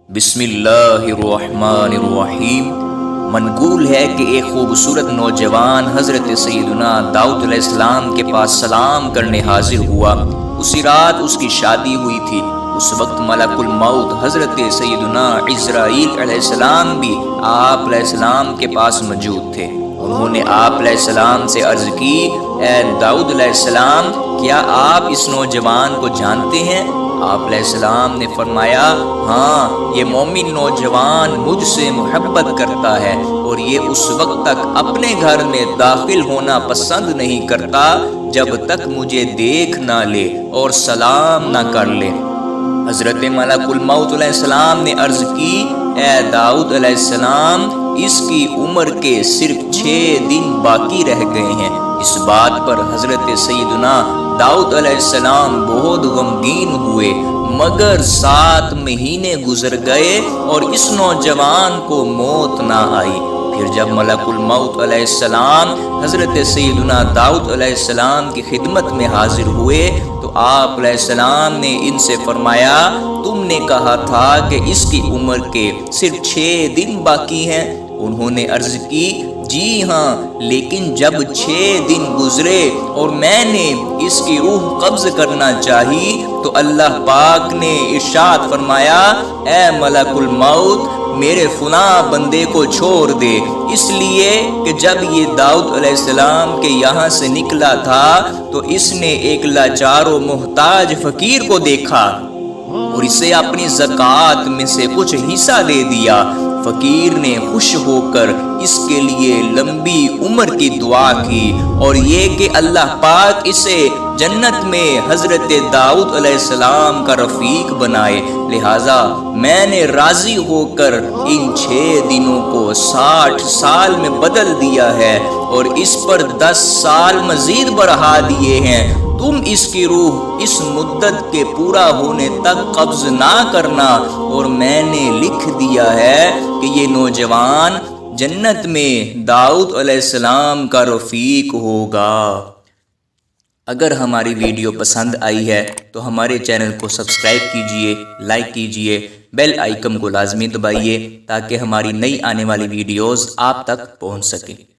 بسم اللہ الرحمن الرحیم۔ منقول ہے کہ ایک خوبصورت نوجوان حضرت سیدنا داؤد علیہ السلام کے پاس سلام کرنے حاضر ہوا۔ اسی رات اس کی شادی ہوئی تھی۔ اس وقت ملک الموت حضرت سیدنا عزرائیل علیہ السلام بھی آپ علیہ السلام کے پاس موجود تھے۔ انہوں نے آپ علیہ السلام سے عرض کی، اے داؤد علیہ السلام، کیا آپ اس نوجوان کو جانتے ہیں؟ آپ علیہ السلام نے فرمایا، ہاں، یہ مومن نوجوان مجھ سے محبت کرتا ہے اور یہ اس وقت تک اپنے گھر میں داخل ہونا پسند نہیں کرتا جب تک مجھے دیکھ نہ لے اور سلام نہ کر لے۔ حضرت ملک الموت علیہ السلام نے عرض کی، اے داؤد علیہ السلام، اس کی عمر کے صرف 6 دن باقی رہ گئے ہیں۔ اس بات پر حضرت سیدنا داؤد علیہ السلام بہت غمگین ہوئے، مگر 7 مہینے گزر گئے اور اس نوجوان کو موت نہ آئی۔ پھر جب ملک الموت علیہ السلام حضرت سیدنا داؤد علیہ السلام کی خدمت میں حاضر ہوئے تو آپ علیہ السلام نے ان سے فرمایا، تم نے کہا تھا کہ اس کی عمر کے صرف 6 دن باقی ہیں۔ انہوں نے عرض کی، جی ہاں، لیکن جب 6 دن گزرے اور میں نے اس کی روح قبض کرنا چاہی تو اللہ پاک نے ارشاد فرمایا، اے ملک الموت، میرے فلاں بندے کو چھوڑ دے، اس لیے کہ جب یہ داؤد علیہ السلام کے یہاں سے نکلا تھا تو اس نے ایک لاچار و محتاج فقیر کو دیکھا اور اسے اپنی زکوٰۃ میں سے کچھ حصہ دے دیا۔ فقیر نے خوش ہو کر اس کے لیے لمبی عمر کی دعا کی اور یہ کہ اللہ پاک اسے جنت میں حضرت داؤد علیہ السلام کا رفیق بنائے، لہٰذا میں نے راضی ہو کر ان 6 دنوں کو 60 سال میں بدل دیا ہے اور اس پر 10 سال مزید بڑھا دیے ہیں۔ تم اس کی روح اس مدت کے پورا ہونے تک قبض نہ کرنا، اور میں نے لکھ دیا ہے کہ یہ نوجوان جنت میں داؤد علیہ السلام کا رفیق ہوگا۔ اگر ہماری ویڈیو پسند آئی ہے تو ہمارے چینل کو سبسکرائب کیجئے، لائک کیجئے، بیل آئیکن کو لازمی دبائیے تاکہ ہماری نئی آنے والی ویڈیوز آپ تک پہنچ سکیں۔